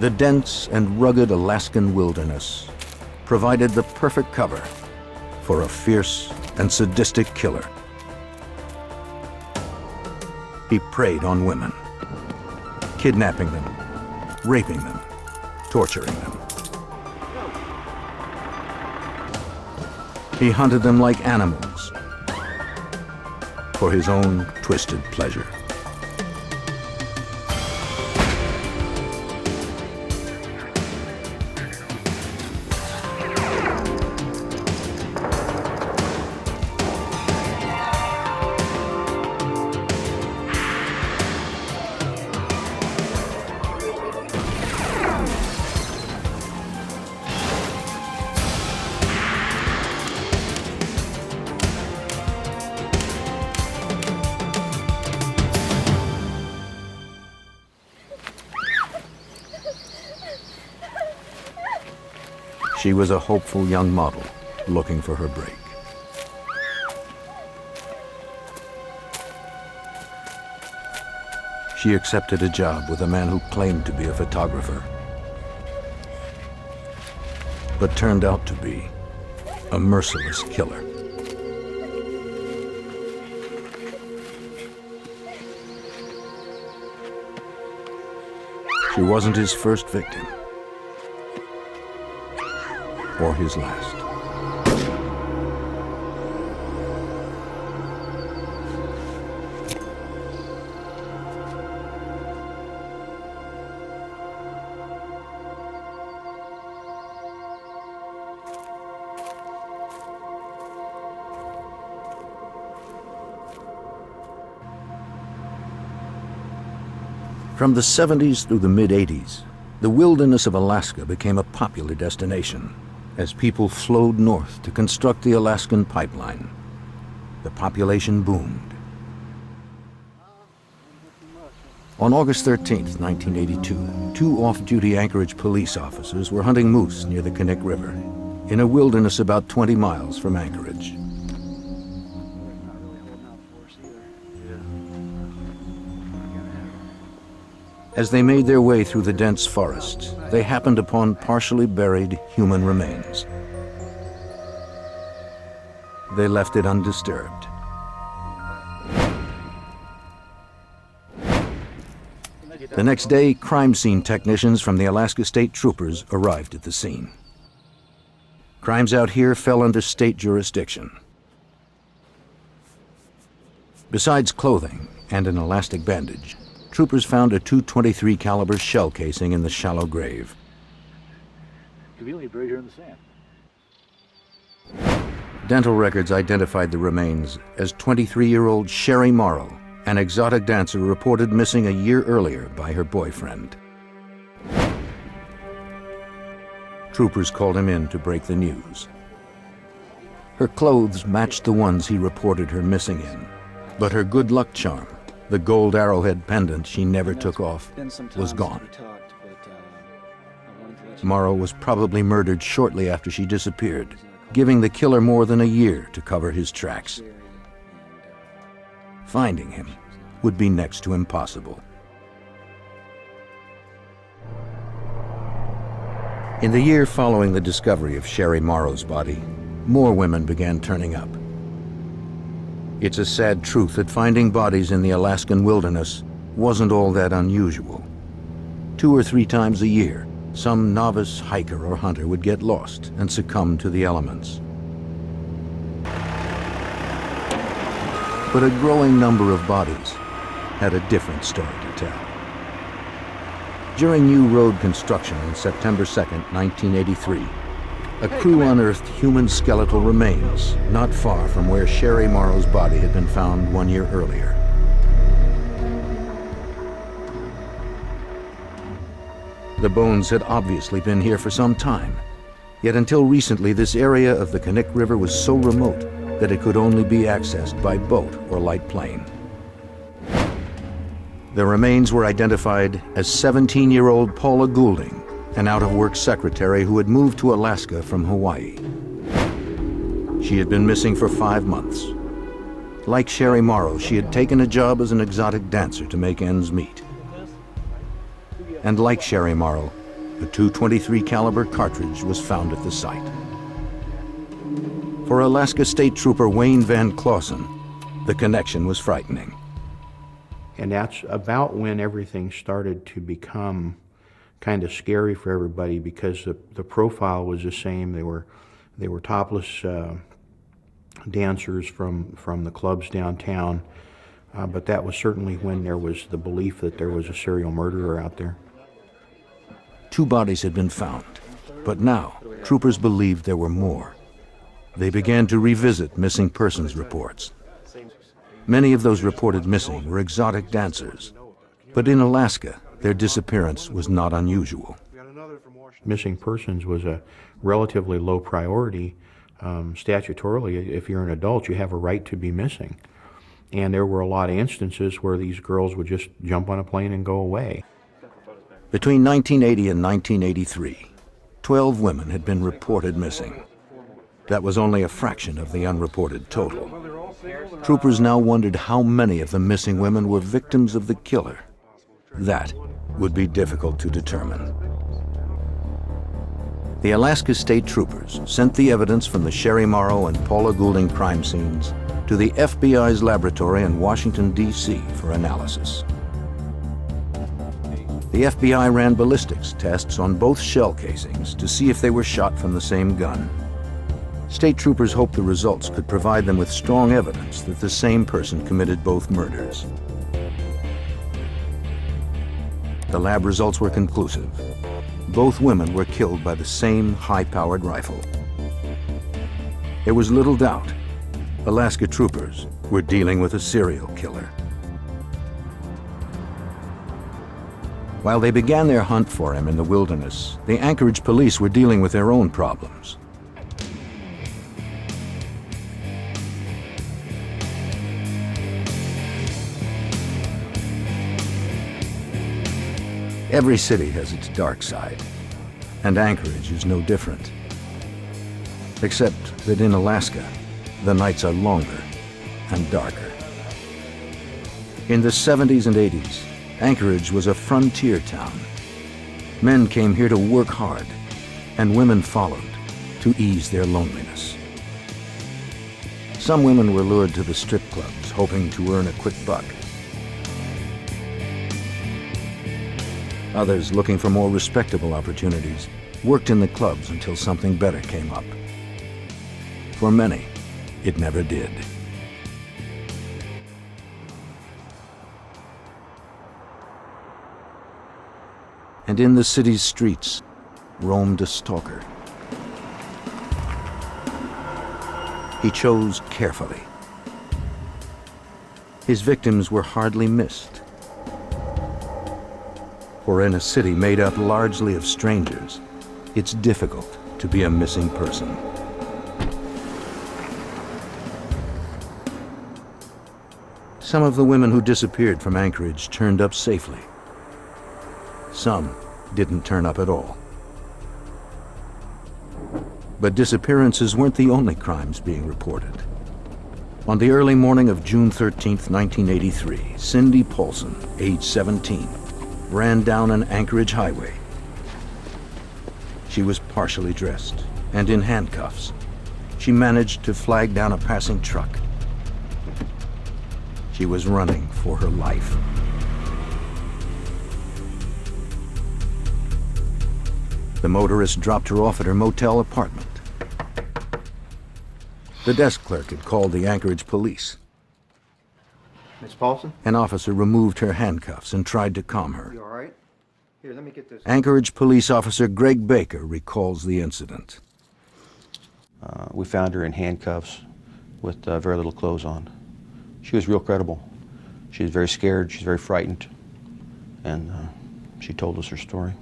The dense and rugged Alaskan wilderness provided the perfect cover for a fierce and sadistic killer. He preyed on women, kidnapping them, raping them, torturing them. He hunted them like animals for his own twisted pleasure. She was a hopeful young model looking for her break. She accepted a job with a man who claimed to be a photographer, but turned out to be a merciless killer. She wasn't his first victim, or his last. From the 70s through the mid-80s, the wilderness of Alaska became a popular destination as people flowed north to construct the Alaskan pipeline. The population boomed. On August 13, 1982, two off-duty Anchorage police officers were hunting moose near the Knik River, in a wilderness about 20 miles from Anchorage. As they made their way through the dense forest, they happened upon partially buried human remains. They left it undisturbed. The next day, crime scene technicians from the Alaska State Troopers arrived at the scene. Crimes out here fell under state jurisdiction. Besides clothing and an elastic bandage, troopers found a .223 caliber shell casing in the shallow grave. Conveniently buried here in the sand. Dental records identified the remains as 23-year-old Sherry Morrow, an exotic dancer reported missing a year earlier by her boyfriend. Troopers called him in to break the news. Her clothes matched the ones he reported her missing in, but her good luck charm, the gold arrowhead pendant she never took off, was gone. Morrow was probably murdered shortly after she disappeared, giving the killer more than a year to cover his tracks. Finding him would be next to impossible. In the year following the discovery of Sherry Morrow's body, more women began turning up. It's a sad truth that finding bodies in the Alaskan wilderness wasn't all that unusual. 2 or 3 times a year, some novice hiker or hunter would get lost and succumb to the elements. But a growing number of bodies had a different story to tell. During new road construction on September 2, 1983, a crew unearthed human skeletal remains not far from where Sherry Morrow's body had been found 1 year earlier. The bones had obviously been here for some time, yet until recently this area of the Knik River was so remote that it could only be accessed by boat or light plane. The remains were identified as 17-year-old Paula Goulding, an out-of-work secretary who had moved to Alaska from Hawaii. She had been missing for 5 months. Like Sherry Morrow, she had taken a job as an exotic dancer to make ends meet. And like Sherry Morrow, a .223 caliber cartridge was found at the site. For Alaska State Trooper Wayne Van Clausen, the connection was frightening. And that's about when everything started to become kind of scary for everybody, because the profile was the same. They were topless dancers from the clubs downtown, but that was certainly when there was the belief that there was a serial murderer out there. 2 bodies had been found, but now troopers believed there were more. They began to revisit missing persons reports. Many of those reported missing were exotic dancers, but in Alaska, their disappearance was not unusual. Missing persons was a relatively low priority. Statutorily, if you're an adult, you have a right to be missing. And there were a lot of instances where these girls would just jump on a plane and go away. Between 1980 and 1983, 12 women had been reported missing. That was only a fraction of the unreported total. Troopers now wondered how many of the missing women were victims of the killer. That would be difficult to determine. The Alaska State Troopers sent the evidence from the Sherry Morrow and Paula Goulding crime scenes to the FBI's laboratory in Washington, D.C. for analysis. The FBI ran ballistics tests on both shell casings to see if they were shot from the same gun. State troopers hoped the results could provide them with strong evidence that the same person committed both murders. The lab results were conclusive. Both women were killed by the same high-powered rifle. There was little doubt Alaska troopers were dealing with a serial killer. While they began their hunt for him in the wilderness, the Anchorage police were dealing with their own problems. Every city has its dark side, and Anchorage is no different. Except that in Alaska, the nights are longer and darker. In the 70s and 80s, Anchorage was a frontier town. Men came here to work hard, and women followed to ease their loneliness. Some women were lured to the strip clubs, hoping to earn a quick buck. Others, looking for more respectable opportunities, worked in the clubs until something better came up. For many, it never did. And in the city's streets roamed a stalker. He chose carefully. His victims were hardly missed. For in a city made up largely of strangers, it's difficult to be a missing person. Some of the women who disappeared from Anchorage turned up safely. Some didn't turn up at all. But disappearances weren't the only crimes being reported. On the early morning of June 13th, 1983, Cindy Paulson, age 17, ran down an Anchorage highway. She was partially dressed and in handcuffs. She managed to flag down a passing truck. She was running for her life. The motorist dropped her off at her motel apartment. The desk clerk had called the Anchorage police. Miss Paulson? An officer removed her handcuffs and tried to calm her. You all right? Here, let me get this. Anchorage police officer Greg Baker recalls the incident. We found her in handcuffs with very little clothes on. She was real credible. She was very scared, she was very frightened, and she told us her story.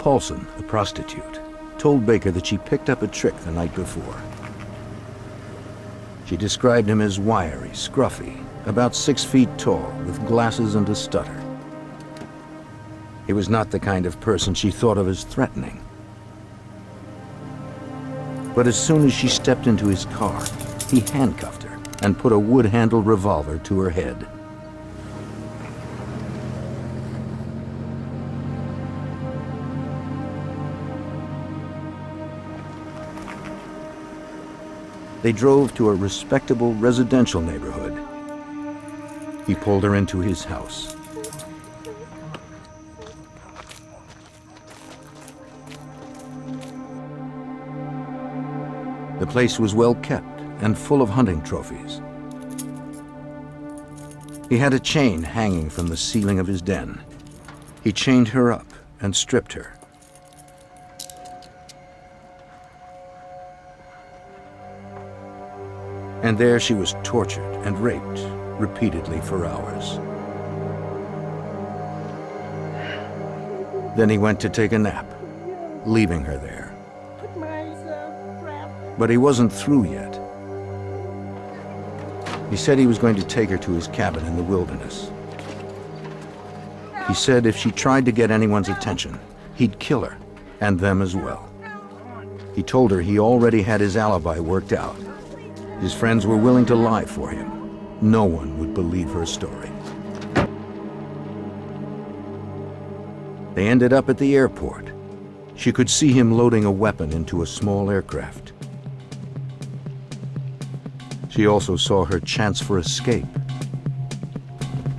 Paulson, the prostitute, told Baker that she picked up a trick the night before. She described him as wiry, scruffy, about 6 feet tall, with glasses and a stutter. He was not the kind of person she thought of as threatening. But as soon as she stepped into his car, he handcuffed her and put a wood-handled revolver to her head. They drove to a respectable residential neighborhood. He pulled her into his house. The place was well kept and full of hunting trophies. He had a chain hanging from the ceiling of his den. He chained her up and stripped her. And there she was tortured and raped repeatedly for hours. Then he went to take a nap, leaving her there. But he wasn't through yet. He said he was going to take her to his cabin in the wilderness. He said if she tried to get anyone's attention, he'd kill her, and them as well. He told her he already had his alibi worked out. His friends were willing to lie for him. No one would believe her story. They ended up at the airport. She could see him loading a weapon into a small aircraft. She also saw her chance for escape.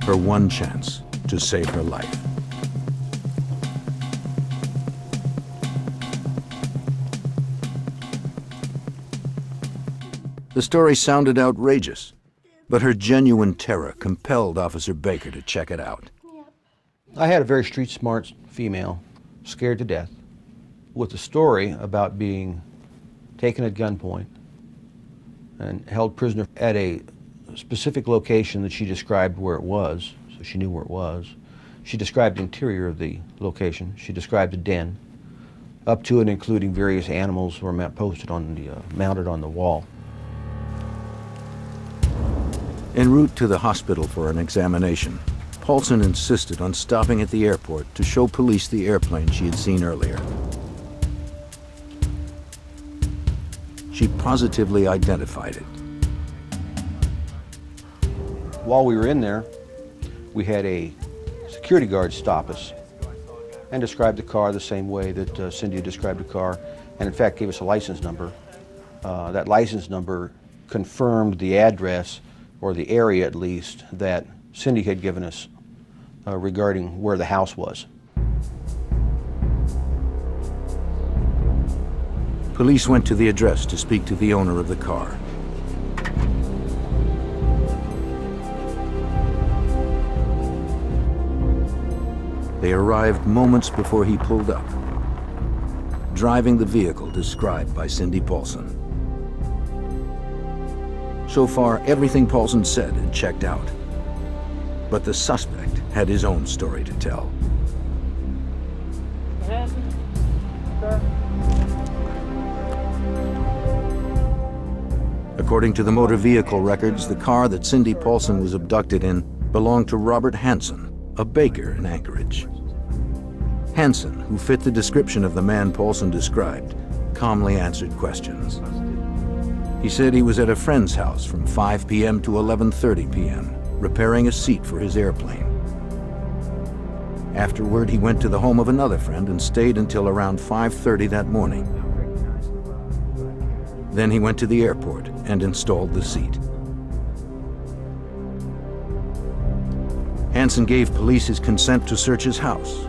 Her one chance to save her life. The story sounded outrageous, but her genuine terror compelled Officer Baker to check it out. I had a very street-smart female, scared to death, with a story about being taken at gunpoint and held prisoner at a specific location that she described where it was, so she knew where it was. She described the interior of the location. She described a den, up to and including various animals were mounted on the wall. En route to the hospital for an examination, Paulson insisted on stopping at the airport to show police the airplane she had seen earlier. She positively identified it. While we were in there, we had a security guard stop us and describe the car the same way that Cindy described the car, and in fact gave us a license number. That license number confirmed the address, or the area at least, that Cindy had given us regarding where the house was. Police went to the address to speak to the owner of the car. They arrived moments before he pulled up, driving the vehicle described by Cindy Paulson. So far, everything Paulson said had checked out. But the suspect had his own story to tell. According to the motor vehicle records, the car that Cindy Paulson was abducted in belonged to Robert Hansen, a baker in Anchorage. Hansen, who fit the description of the man Paulson described, calmly answered questions. He said he was at a friend's house from 5 p.m. to 11:30 p.m., repairing a seat for his airplane. Afterward, he went to the home of another friend and stayed until around 5:30 that morning. Then he went to the airport and installed the seat. Hansen gave police his consent to search his house.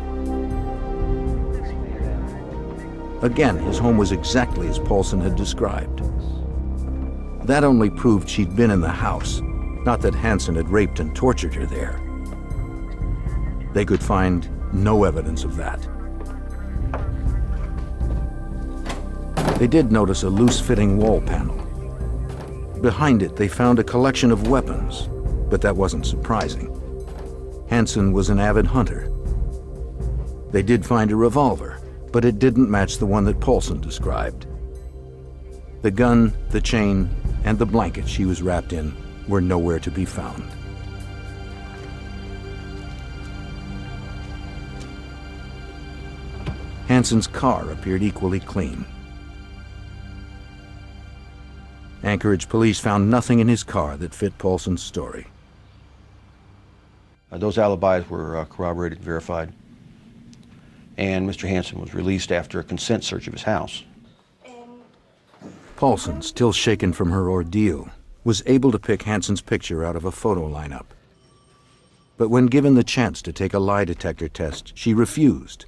Again, his home was exactly as Paulson had described. That only proved she'd been in the house, not that Hansen had raped and tortured her there. They could find no evidence of that. They did notice a loose-fitting wall panel. Behind it, they found a collection of weapons, but that wasn't surprising. Hansen was an avid hunter. They did find a revolver, but it didn't match the one that Paulson described. The gun, the chain, and the blanket she was wrapped in were nowhere to be found. Hansen's car appeared equally clean. Anchorage police found nothing in his car that fit Paulson's story. Those alibis were corroborated and verified, and Mr. Hansen was released after a consent search of his house. Paulson, still shaken from her ordeal, was able to pick Hansen's picture out of a photo lineup. But when given the chance to take a lie detector test, she refused.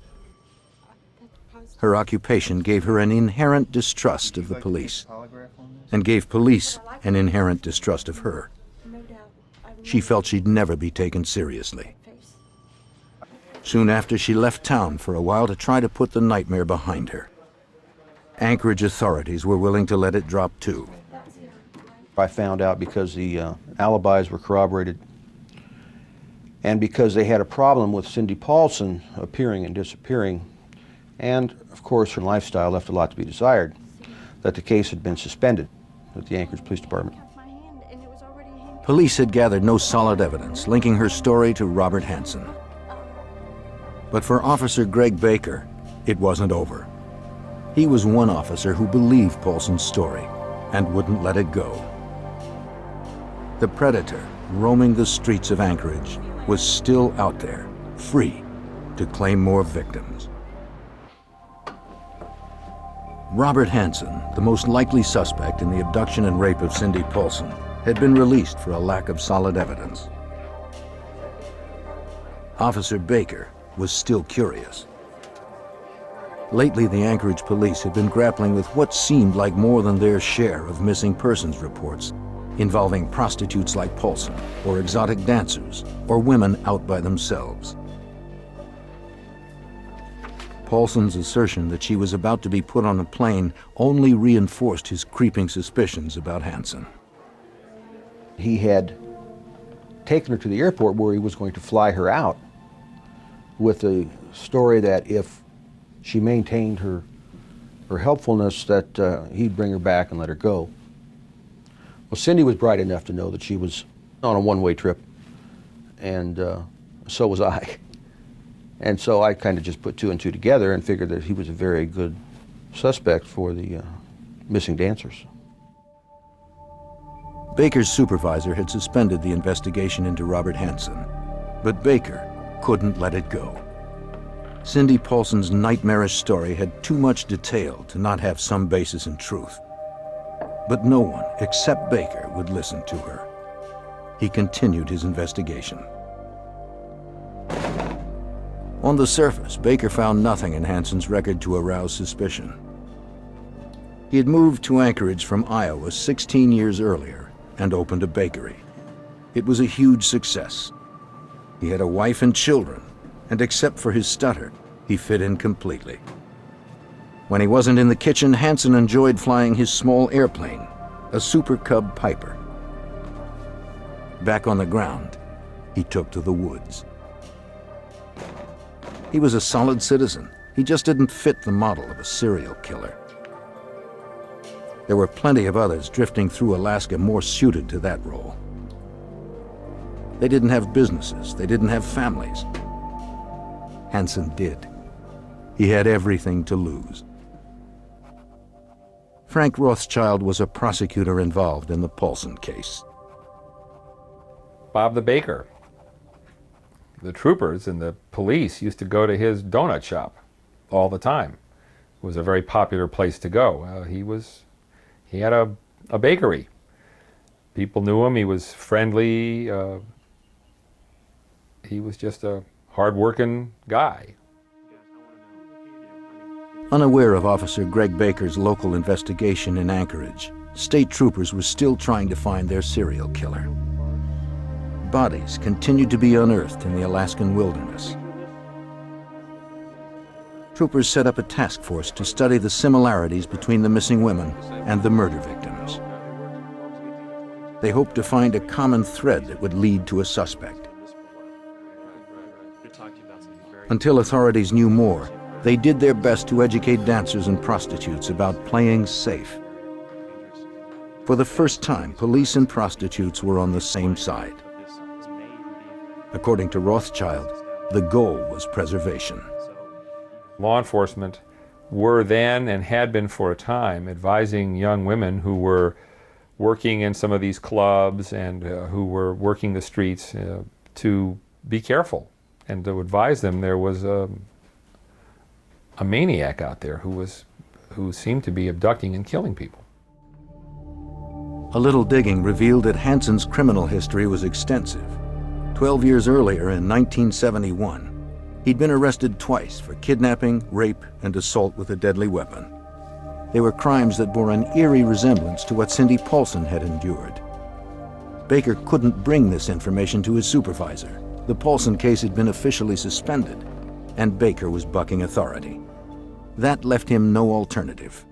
Her occupation gave her an inherent distrust of the police, and gave police an inherent distrust of her. She felt she'd never be taken seriously. Soon after, she left town for a while to try to put the nightmare behind her. Anchorage authorities were willing to let it drop too. I found out because the alibis were corroborated and because they had a problem with Cindy Paulson appearing and disappearing, and of course her lifestyle left a lot to be desired, that the case had been suspended at the Anchorage Police Department. Police had gathered no solid evidence linking her story to Robert Hansen. But for Officer Greg Baker, it wasn't over. He was one officer who believed Paulson's story and wouldn't let it go. The predator, roaming the streets of Anchorage, was still out there, free to claim more victims. Robert Hansen, the most likely suspect in the abduction and rape of Cindy Paulson, had been released for a lack of solid evidence. Officer Baker was still curious. Lately, the Anchorage police had been grappling with what seemed like more than their share of missing persons reports involving prostitutes like Paulson, or exotic dancers, or women out by themselves. Paulson's assertion that she was about to be put on a plane only reinforced his creeping suspicions about Hansen. He had taken her to the airport where he was going to fly her out with the story that if she maintained her helpfulness, that he'd bring her back and let her go. Well, Cindy was bright enough to know that she was on a one-way trip, and so was I. And so I kind of just put two and two together and figured that he was a very good suspect for the missing dancers. Baker's supervisor had suspended the investigation into Robert Hansen, but Baker couldn't let it go. Cindy Paulson's nightmarish story had too much detail to not have some basis in truth. But no one except Baker would listen to her. He continued his investigation. On the surface, Baker found nothing in Hansen's record to arouse suspicion. He had moved to Anchorage from Iowa 16 years earlier and opened a bakery. It was a huge success. He had a wife and children, and except for his stutter, he fit in completely. When he wasn't in the kitchen, Hansen enjoyed flying his small airplane, a Super Cub Piper. Back on the ground, he took to the woods. He was a solid citizen. He just didn't fit the model of a serial killer. There were plenty of others drifting through Alaska more suited to that role. They didn't have businesses. They didn't have families. Hansen did. He had everything to lose. Frank Rothschild was a prosecutor involved in the Paulson case. Bob the baker. The troopers and the police used to go to his donut shop all the time. It was a very popular place to go. He had a bakery. People knew him. He was friendly. He was just a hard-working guy. Unaware of Officer Greg Baker's local investigation in Anchorage, state troopers were still trying to find their serial killer. Bodies continued to be unearthed in the Alaskan wilderness. Troopers set up a task force to study the similarities between the missing women and the murder victims. They hoped to find a common thread that would lead to a suspect. Until authorities knew more, they did their best to educate dancers and prostitutes about playing safe. For the first time, police and prostitutes were on the same side. According to Rothschild, the goal was preservation. Law enforcement were then and had been for a time advising young women who were working in some of these clubs and who were working the streets to be careful and to advise them there was a maniac out there who seemed to be abducting and killing people. A little digging revealed that Hansen's criminal history was extensive. 12 years earlier, in 1971, he'd been arrested twice for kidnapping, rape, and assault with a deadly weapon. They were crimes that bore an eerie resemblance to what Cindy Paulson had endured. Baker couldn't bring this information to his supervisor. The Paulson case had been officially suspended, and Baker was bucking authority. That left him no alternative.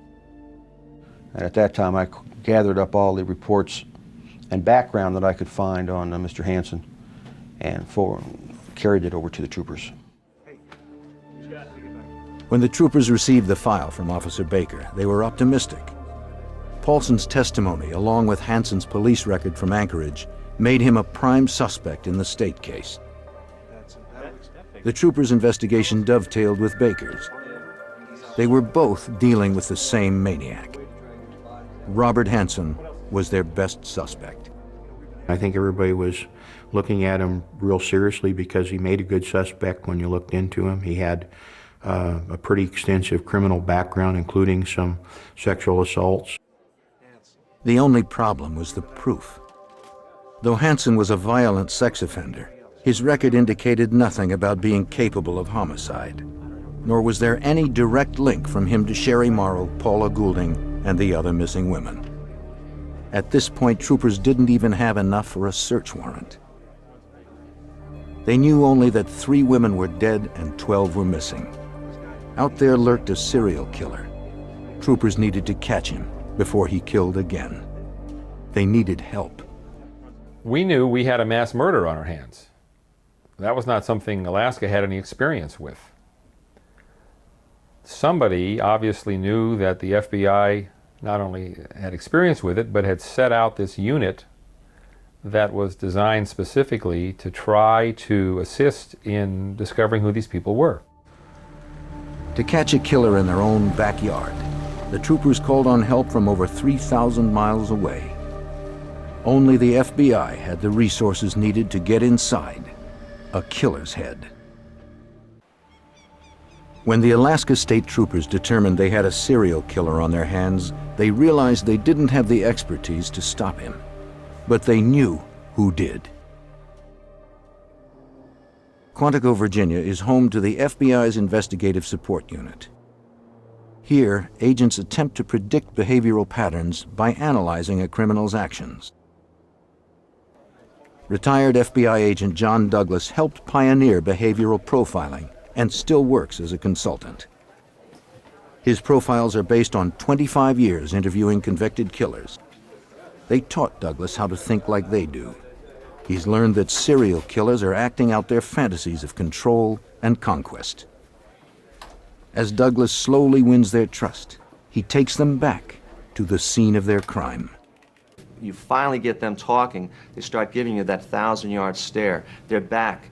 And at that time, I gathered up all the reports and background that I could find on Mr. Hansen and carried it over to the troopers. When the troopers received the file from Officer Baker, they were optimistic. Paulson's testimony, along with Hansen's police record from Anchorage, made him a prime suspect in the state case. The troopers' investigation dovetailed with Baker's. They were both dealing with the same maniac. Robert Hansen was their best suspect. I think everybody was looking at him real seriously because he made a good suspect when you looked into him. He had a pretty extensive criminal background, including some sexual assaults. The only problem was the proof. Though Hansen was a violent sex offender, his record indicated nothing about being capable of homicide, nor was there any direct link from him to Sherry Morrow, Paula Goulding, and the other missing women. At this point, troopers didn't even have enough for a search warrant. They knew only that 3 women were dead and 12 were missing. Out there lurked a serial killer. Troopers needed to catch him before he killed again. They needed help. We knew we had a mass murder on our hands. That was not something Alaska had any experience with. Somebody obviously knew that the FBI not only had experience with it, but had set out this unit that was designed specifically to try to assist in discovering who these people were. To catch a killer in their own backyard, the troopers called on help from over 3,000 miles away. Only the FBI had the resources needed to get inside a killer's head. When the Alaska State Troopers determined they had a serial killer on their hands, they realized they didn't have the expertise to stop him. But they knew who did. Quantico, Virginia is home to the FBI's Investigative Support Unit. Here, agents attempt to predict behavioral patterns by analyzing a criminal's actions. Retired FBI agent John Douglas helped pioneer behavioral profiling and still works as a consultant. His profiles are based on 25 years interviewing convicted killers. They taught Douglas how to think like they do. He's learned that serial killers are acting out their fantasies of control and conquest. As Douglas slowly wins their trust, he takes them back to the scene of their crime. You finally get them talking, they start giving you that 1,000-yard stare. They're back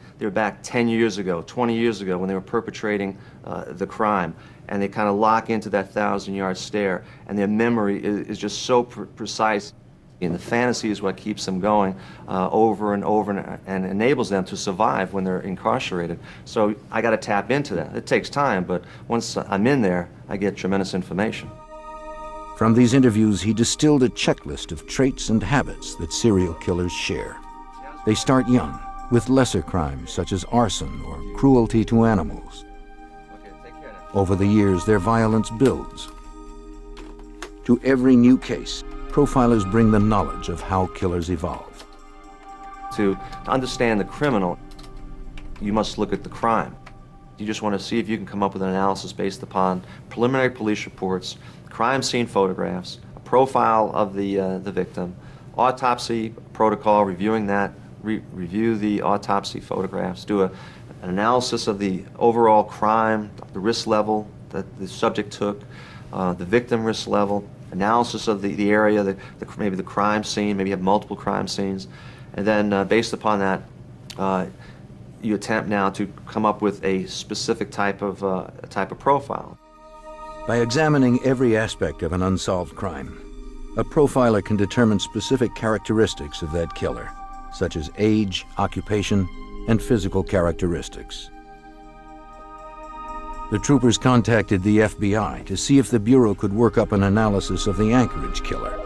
10 years ago, 20 years ago when they were perpetrating the crime, and they kind of lock into that 1,000-yard stare, and their memory is just so precise. And the fantasy is what keeps them going over and over and enables them to survive when they're incarcerated. So I got to tap into that. It takes time, but once I'm in there, I get tremendous information. From these interviews, he distilled a checklist of traits and habits that serial killers share. They start young, with lesser crimes such as arson or cruelty to animals. Over the years, their violence builds. To every new case, profilers bring the knowledge of how killers evolve. To understand the criminal, you must look at the crime. You just want to see if you can come up with an analysis based upon preliminary police reports, crime scene photographs, a profile of the victim, autopsy protocol, reviewing that, review the autopsy photographs, do an analysis of the overall crime, the risk level that the subject took, the victim risk level, analysis of the area, maybe the crime scene, maybe you have multiple crime scenes, and then based upon that, you attempt now to come up with a specific type of profile. By examining every aspect of an unsolved crime, a profiler can determine specific characteristics of that killer, such as age, occupation, and physical characteristics. The troopers contacted the FBI to see if the Bureau could work up an analysis of the Anchorage killer.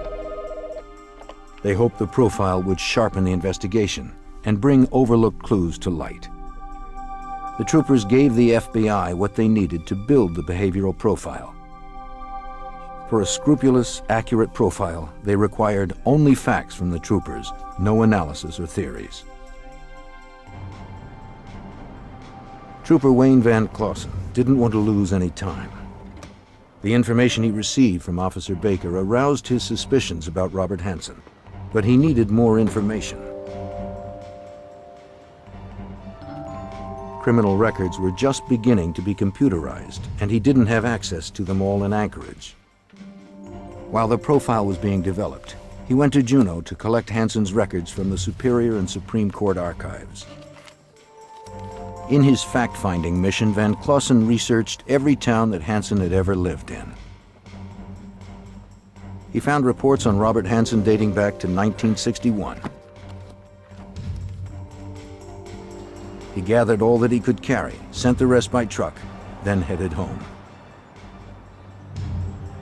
They hoped the profile would sharpen the investigation and bring overlooked clues to light. The troopers gave the FBI what they needed to build the behavioral profile. For a scrupulous, accurate profile, they required only facts from the troopers, no analysis or theories. Trooper Wayne Van Clausen didn't want to lose any time. The information he received from Officer Baker aroused his suspicions about Robert Hansen, but he needed more information. Criminal records were just beginning to be computerized, and he didn't have access to them all in Anchorage. While the profile was being developed, he went to Juneau to collect Hansen's records from the Superior and Supreme Court archives. In his fact-finding mission, Van Clausen researched every town that Hansen had ever lived in. He found reports on Robert Hansen dating back to 1961. He gathered all that he could carry, sent the rest by truck, then headed home.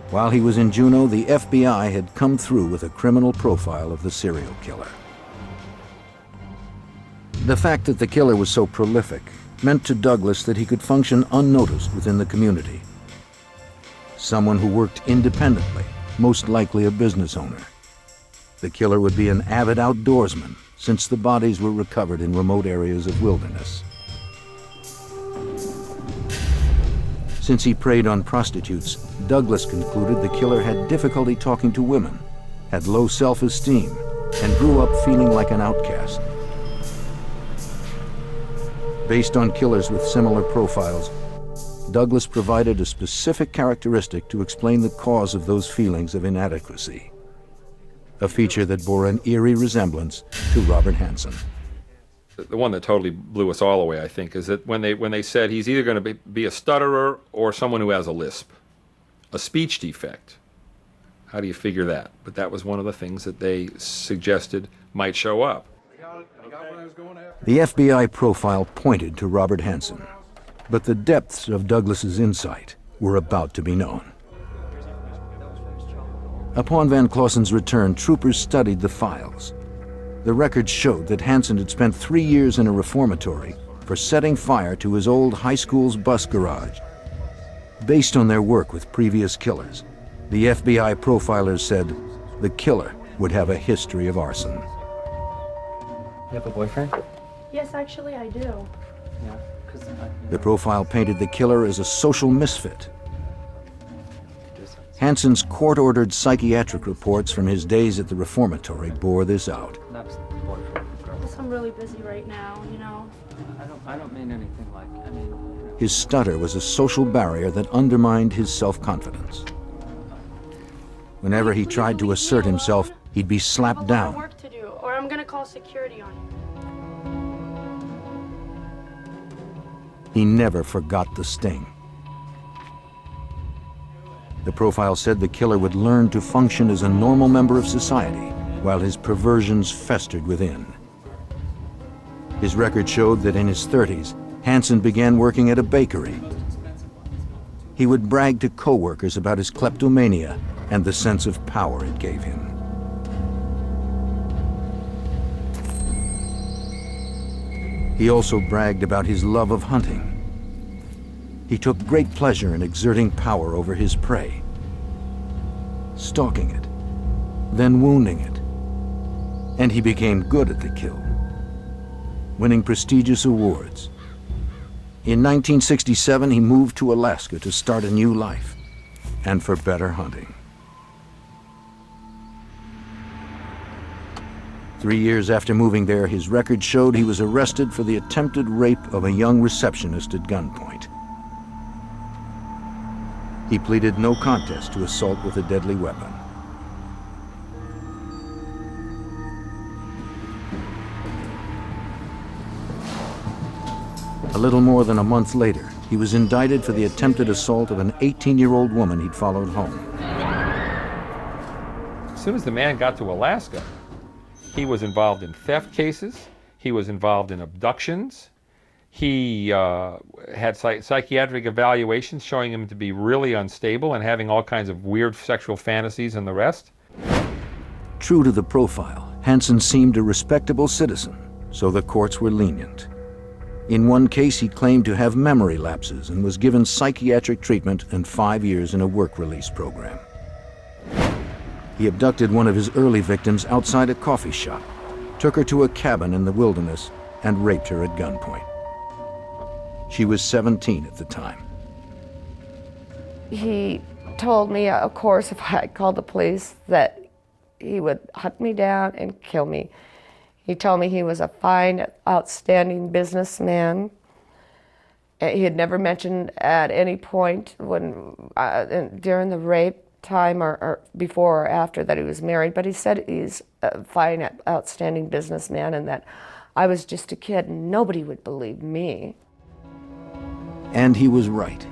While he was in Juneau, the FBI had come through with a criminal profile of the serial killer. The fact that the killer was so prolific meant to Douglas that he could function unnoticed within the community. Someone who worked independently, most likely a business owner. The killer would be an avid outdoorsman, since the bodies were recovered in remote areas of wilderness. Since he preyed on prostitutes, Douglas concluded the killer had difficulty talking to women, had low self-esteem, and grew up feeling like an outcast. Based on killers with similar profiles, Douglas provided a specific characteristic to explain the cause of those feelings of inadequacy, a feature that bore an eerie resemblance to Robert Hansen. The one that totally blew us all away, I think, is that when they said he's either going to be a stutterer or someone who has a lisp, a speech defect. How do you figure that? But that was one of the things that they suggested might show up. The FBI profile pointed to Robert Hansen, but the depths of Douglas's insight were about to be known. Upon Van Clausen's return, troopers studied the files. The records showed that Hansen had spent 3 years in a reformatory for setting fire to his old high school's bus garage. Based on their work with previous killers, the FBI profilers said the killer would have a history of arson. You have a boyfriend? Yes, actually I do. Yeah. The profile painted the killer as a social misfit. Hansen's court-ordered psychiatric reports from his days at the reformatory bore this out. That's the boyfriend. Yes, I'm really busy right now, you know. I don't mean anything like, His stutter was a social barrier that undermined his self-confidence. Whenever he tried to assert himself, he'd be slapped I have a lot of down. work to do, or I'm gonna call security on you. He never forgot the sting. The profile said the killer would learn to function as a normal member of society while his perversions festered within. His record showed that in his 30s, Hansen began working at a bakery. He would brag to co-workers about his kleptomania and the sense of power it gave him. He also bragged about his love of hunting. He took great pleasure in exerting power over his prey, stalking it, then wounding it. And he became good at the kill, winning prestigious awards. In 1967, he moved to Alaska to start a new life, and for better hunting. 3 years after moving there, his record showed he was arrested for the attempted rape of a young receptionist at gunpoint. He pleaded no contest to assault with a deadly weapon. A little more than a month later, he was indicted for the attempted assault of an 18-year-old woman he'd followed home. As soon as the man got to Alaska, he was involved in theft cases, he was involved in abductions, he had psychiatric evaluations showing him to be really unstable and having all kinds of weird sexual fantasies and the rest. True to the profile, Hansen seemed a respectable citizen, so the courts were lenient. In one case, he claimed to have memory lapses and was given psychiatric treatment and 5 years in a work release program. He abducted one of his early victims outside a coffee shop, took her to a cabin in the wilderness, and raped her at gunpoint. She was 17 at the time. He told me, of course, if I called the police, that he would hunt me down and kill me. He told me he was a fine, outstanding businessman. He had never mentioned at any point during the rape time or before or after that he was married, but he said he's a fine, outstanding businessman and that I was just a kid and nobody would believe me. And he was right.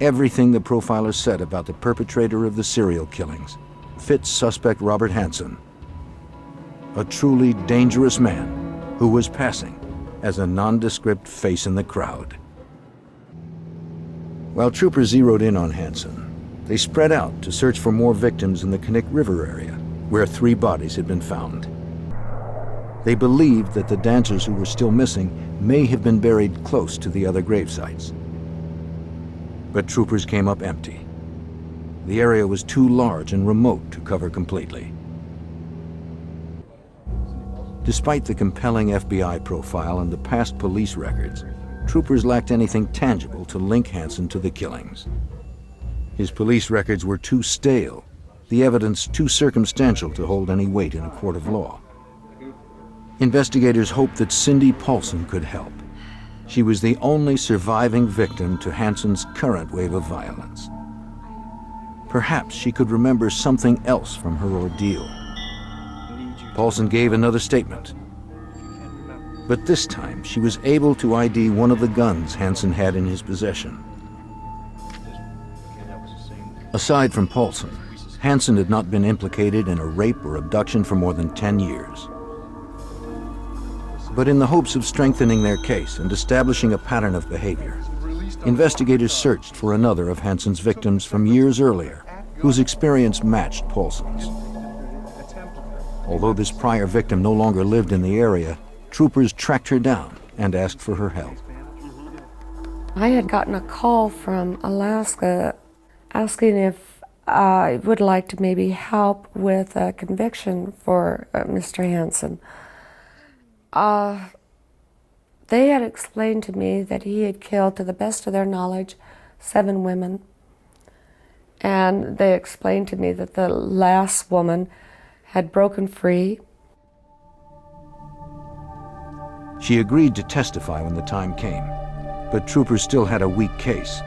Everything the profiler said about the perpetrator of the serial killings fits suspect Robert Hansen, a truly dangerous man who was passing as a nondescript face in the crowd. While troopers zeroed in on Hansen, they spread out to search for more victims in the Knik River area, where 3 bodies had been found. They believed that the dancers who were still missing may have been buried close to the other grave sites. But troopers came up empty. The area was too large and remote to cover completely. Despite the compelling FBI profile and the past police records, troopers lacked anything tangible to link Hansen to the killings. His police records were too stale, the evidence too circumstantial to hold any weight in a court of law. Investigators hoped that Cindy Paulson could help. She was the only surviving victim to Hansen's current wave of violence. Perhaps she could remember something else from her ordeal. Paulson gave another statement. But this time, she was able to ID one of the guns Hansen had in his possession. Aside from Paulson, Hansen had not been implicated in a rape or abduction for more than 10 years. But in the hopes of strengthening their case and establishing a pattern of behavior, investigators searched for another of Hansen's victims from years earlier, whose experience matched Paulson's. Although this prior victim no longer lived in the area, troopers tracked her down and asked for her help. I had gotten a call from Alaska asking if I would like to maybe help with a conviction for Mr. Hansen. They had explained to me that he had killed, to the best of their knowledge, 7 women. And they explained to me that the last woman had broken free. She agreed to testify when the time came, but troopers still had a weak case.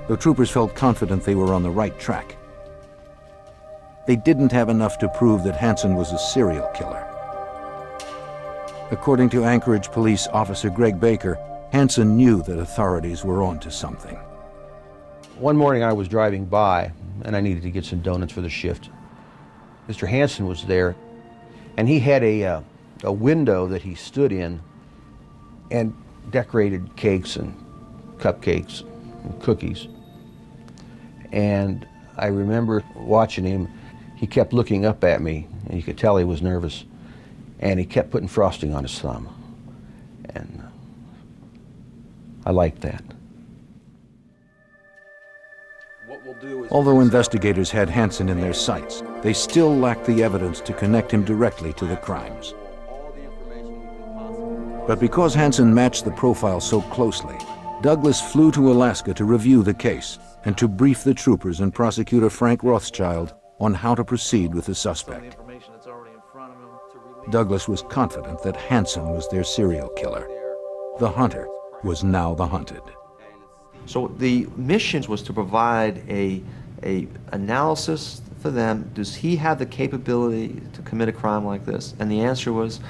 Though troopers felt confident they were on the right track, they didn't have enough to prove that Hansen was a serial killer. According to Anchorage Police Officer Greg Baker, Hansen knew that authorities were onto something. One morning I was driving by and I needed to get some donuts for the shift. Mr. Hansen was there and he had a window that he stood in and decorated cakes and cupcakes and cookies. And I remember watching him. He kept looking up at me and you could tell he was nervous. And he kept putting frosting on his thumb. And I liked that. Although investigators had Hansen in their sights, they still lacked the evidence to connect him directly to the crimes. But because Hansen matched the profile so closely, Douglas flew to Alaska to review the case and to brief the troopers and prosecutor Frank Rothschild on how to proceed with the suspect. Douglas was confident that Hansen was their serial killer. The hunter was now the hunted. So the mission was to provide a analysis for them. Does he have the capability to commit a crime like this? And the answer was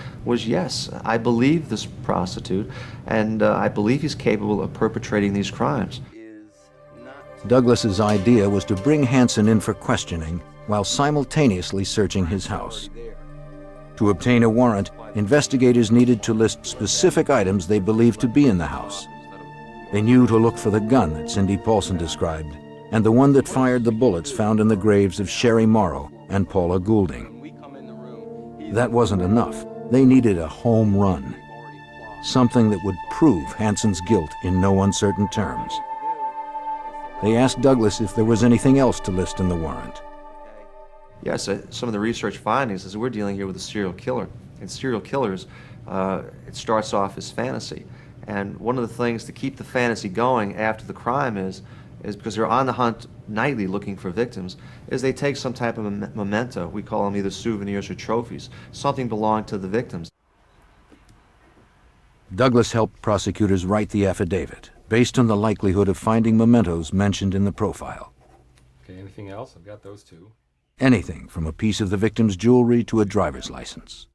yes. I believe this prostitute, and I believe he's capable of perpetrating these crimes. Douglas's idea was to bring Hansen in for questioning while simultaneously searching his house. To obtain a warrant, investigators needed to list specific items they believed to be in the house. They knew to look for the gun that Cindy Paulson described, and the one that fired the bullets found in the graves of Sherry Morrow and Paula Goulding. That wasn't enough. They needed a home run, something that would prove Hansen's guilt in no uncertain terms. They asked Douglas if there was anything else to list in the warrant. Yes, some of the research findings is we're dealing here with a serial killer. And serial killers, it starts off as fantasy. And one of the things to keep the fantasy going after the crime is because they're on the hunt nightly looking for victims, is they take some type of memento. We call them either souvenirs or trophies, something belonging to the victims. Douglas helped prosecutors write the affidavit based on the likelihood of finding mementos mentioned in the profile. Okay, anything else? I've got those two. Anything from a piece of the victim's jewelry to a driver's license.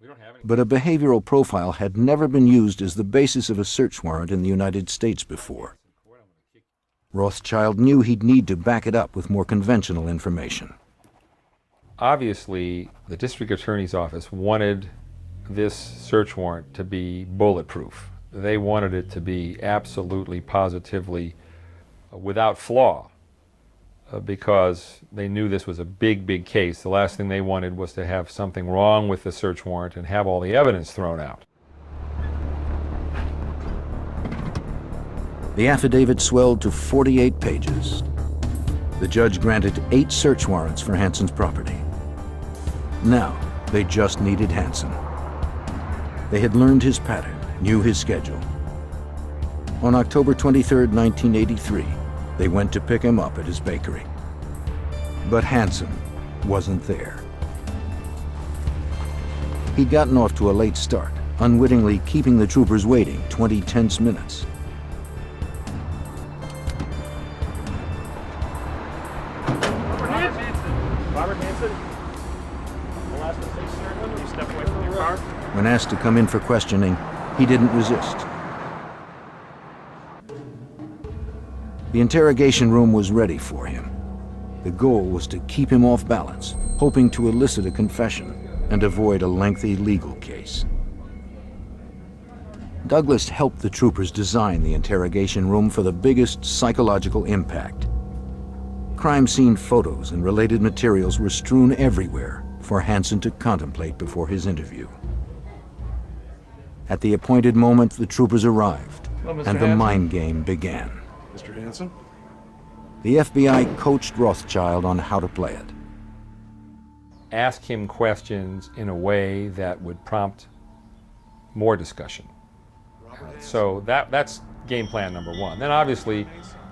We don't have any. But a behavioral profile had never been used as the basis of a search warrant in the United States before. Rothschild knew he'd need to back it up with more conventional information. Obviously, the district attorney's office wanted this search warrant to be bulletproof. They wanted it to be absolutely, positively, without flaw, because they knew this was a big, big case. The last thing they wanted was to have something wrong with the search warrant and have all the evidence thrown out. The affidavit swelled to 48 pages. The judge granted 8 search warrants for Hansen's property. Now, they just needed Hansen. They had learned his pattern, knew his schedule. On October 23, 1983, they went to pick him up at his bakery. But Hansen wasn't there. He'd gotten off to a late start, unwittingly keeping the troopers waiting 20 tense minutes. Robert Hansen, Alaskan State Sergeant, you step away from your car. When asked to come in for questioning, he didn't resist. The interrogation room was ready for him. The goal was to keep him off balance, hoping to elicit a confession and avoid a lengthy legal case. Douglas helped the troopers design the interrogation room for the biggest psychological impact. Crime scene photos and related materials were strewn everywhere for Hansen to contemplate before his interview. At the appointed moment, the troopers arrived, and the mind game began. Mr. Hansen? The FBI coached Rothschild on how to play it. Ask him questions in a way that would prompt more discussion. So that's game plan number one. Then obviously,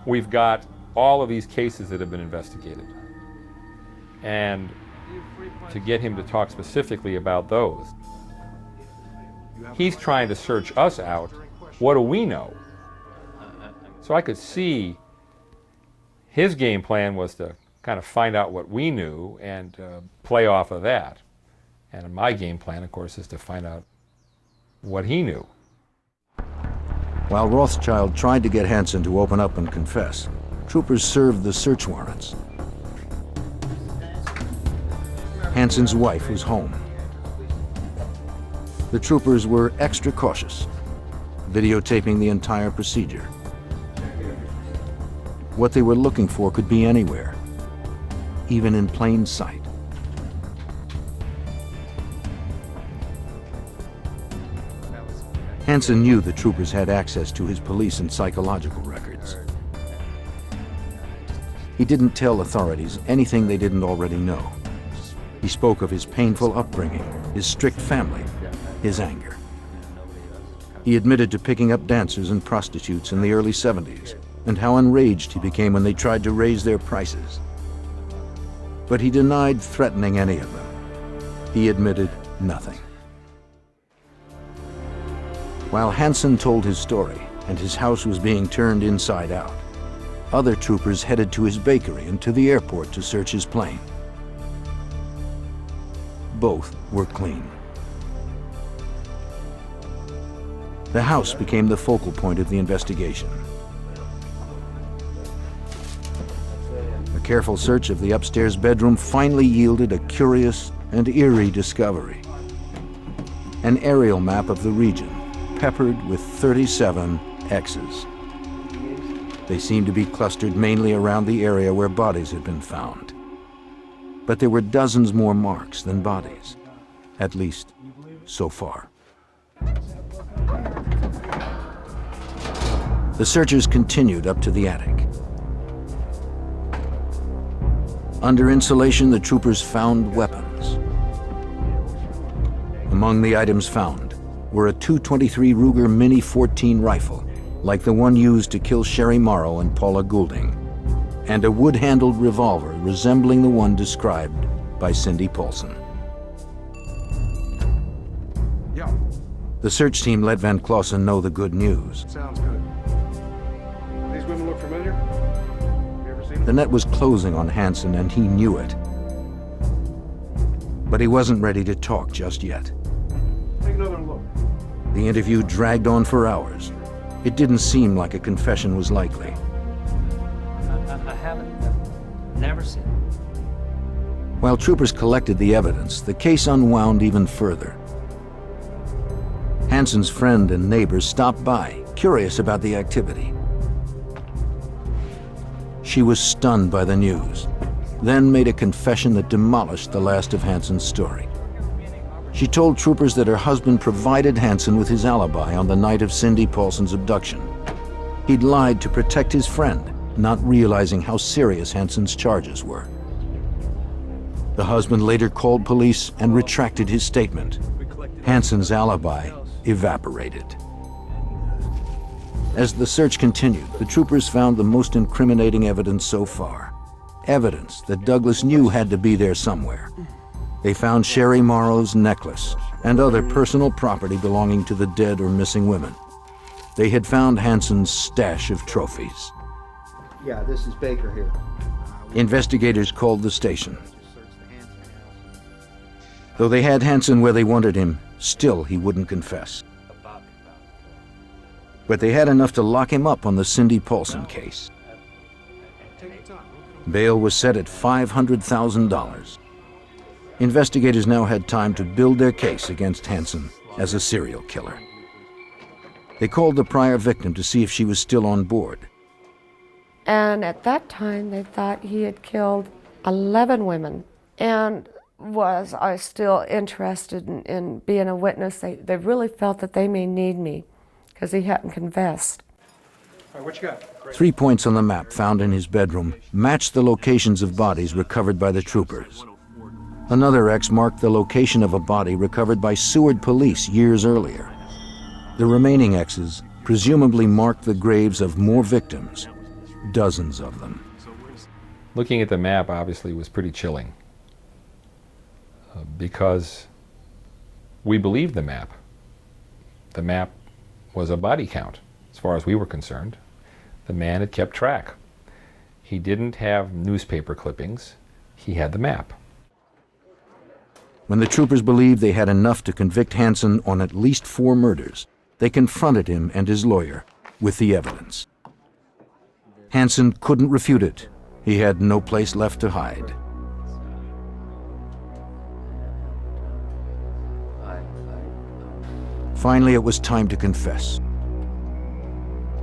we've got all of these cases that have been investigated. And to get him to talk specifically about those, he's trying to search us out. What do we know? So I could see his game plan was to kind of find out what we knew and play off of that. And my game plan, of course, is to find out what he knew. While Rothschild tried to get Hansen to open up and confess, troopers served the search warrants. Hansen's wife was home. The troopers were extra cautious, videotaping the entire procedure. What they were looking for could be anywhere, even in plain sight. Hansen knew the troopers had access to his police and psychological records. He didn't tell authorities anything they didn't already know. He spoke of his painful upbringing, his strict family, his anger. He admitted to picking up dancers and prostitutes in the early 70s, and how enraged he became when they tried to raise their prices. But he denied threatening any of them. He admitted nothing. While Hansen told his story and his house was being turned inside out, other troopers headed to his bakery and to the airport to search his plane. Both were clean. The house became the focal point of the investigation. A careful search of the upstairs bedroom finally yielded a curious and eerie discovery. An aerial map of the region, peppered with 37 X's. They seemed to be clustered mainly around the area where bodies had been found. but there were dozens more marks than bodies, at least so far. The searchers continued up to the attic. Under insulation, the troopers found weapons. Among the items found were a .223 Ruger Mini 14 rifle, like the one used to kill Sherry Morrow and Paula Goulding, and a wood-handled revolver resembling the one described by Cindy Paulson. Yeah, The search team let Van Clausen know the good news. sounds good. These women look familiar? You ever seen them? The net was closing on Hansen, and he knew it. But he wasn't ready to talk just yet. Take another look. The interview dragged on for hours. It didn't seem like a confession was likely. I haven't. I've never seen it. While troopers collected the evidence, the case unwound even further. Hansen's friend and neighbors stopped by, curious about the activity. She was stunned by the news, then made a confession that demolished the last of Hansen's story. She told troopers that her husband provided Hansen with his alibi on the night of Cindy Paulson's abduction. He'd lied to protect his friend, not realizing how serious Hansen's charges were. The husband later called police and retracted his statement. Hansen's alibi evaporated. As the search continued, the troopers found the most incriminating evidence so far. Evidence that Douglas knew had to be there somewhere. They found Sherry Morrow's necklace and other personal property belonging to the dead or missing women. They had found Hansen's stash of trophies. Yeah, this is Baker here. Investigators called the station. Though they had Hansen where they wanted him, still he wouldn't confess. But they had enough to lock him up on the Cindy Paulson case. Bail was set at $500,000. Investigators now had time to build their case against Hansen as a serial killer. They called the prior victim to see if she was still on board. And at that time, they thought he had killed 11 women. And was I still interested in being a witness? They really felt that they may need me because he hadn't confessed. All right, what you got? 3 points on the map found in his bedroom matched the locations of bodies recovered by the troopers. Another X marked the location of a body recovered by Seward police years earlier. The remaining X's presumably marked the graves of more victims, dozens of them. Looking at the map obviously was pretty chilling because we believed the map. The map was a body count as far as we were concerned. The man had kept track. He didn't have newspaper clippings, he had the map. When the troopers believed they had enough to convict Hansen on at least 4 murders, they confronted him and his lawyer with the evidence. Hansen couldn't refute it. He had no place left to hide. Finally, it was time to confess.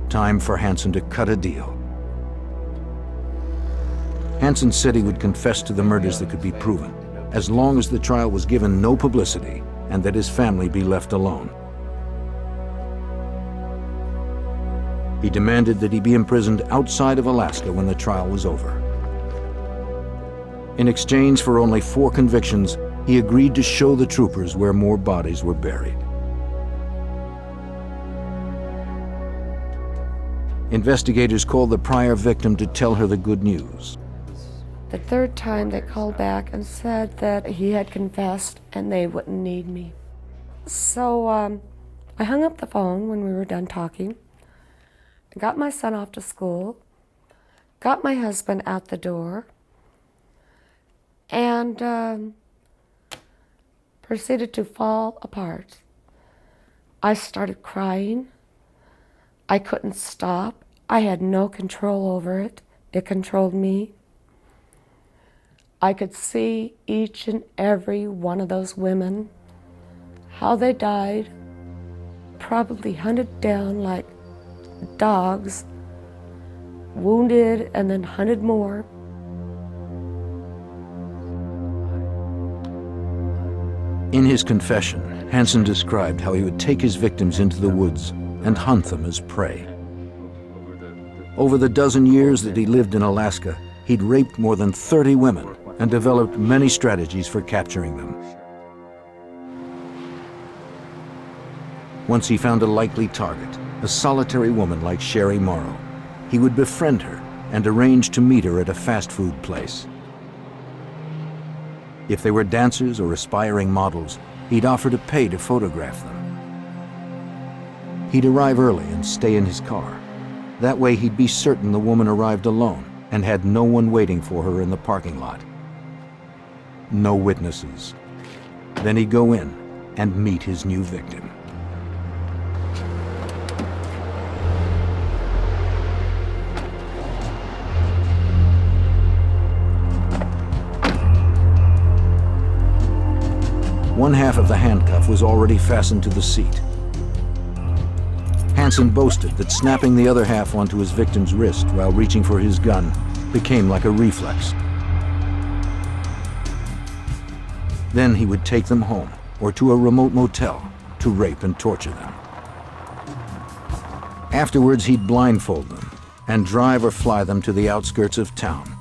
Time for Hansen to cut a deal. Hansen said he would confess to the murders that could be proven, as long as the trial was given no publicity and that his family be left alone. He demanded that he be imprisoned outside of Alaska when the trial was over. In exchange for only 4 convictions, he agreed to show the troopers where more bodies were buried. Investigators called the prior victim to tell her the good news. The third time they called back and said that he had confessed and they wouldn't need me. So I hung up the phone when we were done talking, got my son off to school, got my husband out the door, and proceeded to fall apart. I started crying. I couldn't stop. I had no control over it. It controlled me. I could see each and every one of those women, how they died, probably hunted down like dogs, wounded and then hunted more. In his confession, Hansen described how he would take his victims into the woods and hunt them as prey. Over the dozen years that he lived in Alaska, he'd raped more than 30 women and developed many strategies for capturing them. Once he found a likely target, a solitary woman like Sherry Morrow. He would befriend her and arrange to meet her at a fast food place. If they were dancers or aspiring models, he'd offer to pay to photograph them. He'd arrive early and stay in his car. That way he'd be certain the woman arrived alone and had no one waiting for her in the parking lot. No witnesses. Then he'd go in and meet his new victim. One half of the handcuff was already fastened to the seat. Hansen boasted that snapping the other half onto his victim's wrist while reaching for his gun became like a reflex. Then he would take them home or to a remote motel to rape and torture them. Afterwards, he'd blindfold them and drive or fly them to the outskirts of town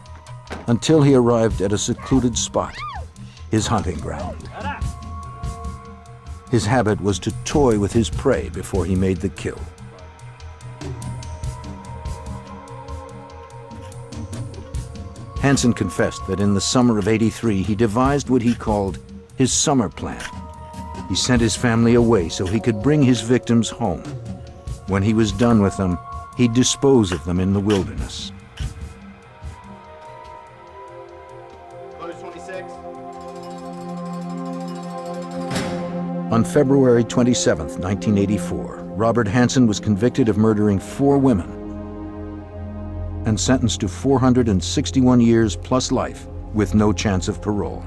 until he arrived at a secluded spot, his hunting ground. His habit was to toy with his prey before he made the kill. Hansen confessed that in the summer of '83, he devised what he called his summer plan. He sent his family away so he could bring his victims home. When he was done with them, he'd dispose of them in the wilderness. On February 27, 1984, Robert Hansen was convicted of murdering 4 women and sentenced to 461 years plus life with no chance of parole.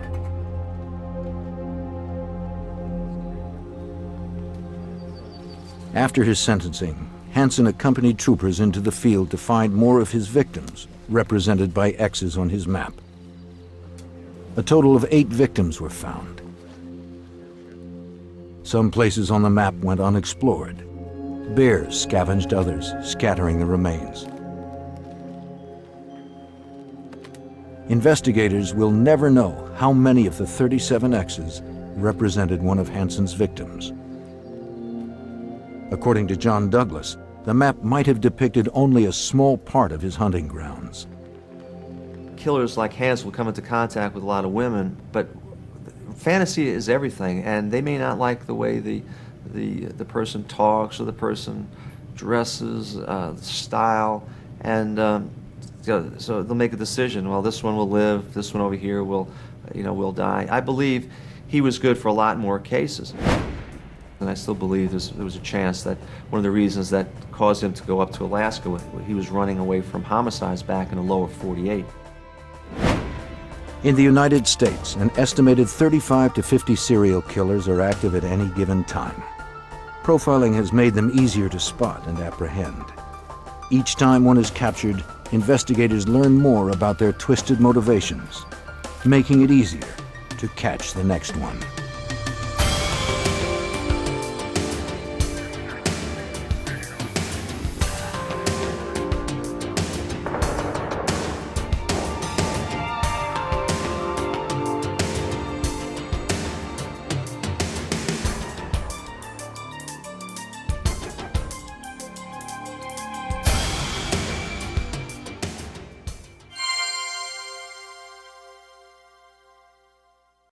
After his sentencing, Hansen accompanied troopers into the field to find more of his victims, represented by X's on his map. A total of 8 victims were found. Some places on the map went unexplored. Bears scavenged others, scattering the remains. Investigators will never know how many of the 37 X's represented one of Hansen's victims. According to John Douglas, the map might have depicted only a small part of his hunting grounds. Killers like Hansen will come into contact with a lot of women, but fantasy is everything, and they may not like the way the person talks or the person dresses, the style, and so they'll make a decision. Well, this one will live. This one over here will die. I believe he was good for a lot more cases, and I still believe there was a chance that one of the reasons that caused him to go up to Alaska, he was running away from homicides back in the lower 48. In the United States, an estimated 35 to 50 serial killers are active at any given time. Profiling has made them easier to spot and apprehend. Each time one is captured, investigators learn more about their twisted motivations, making it easier to catch the next one.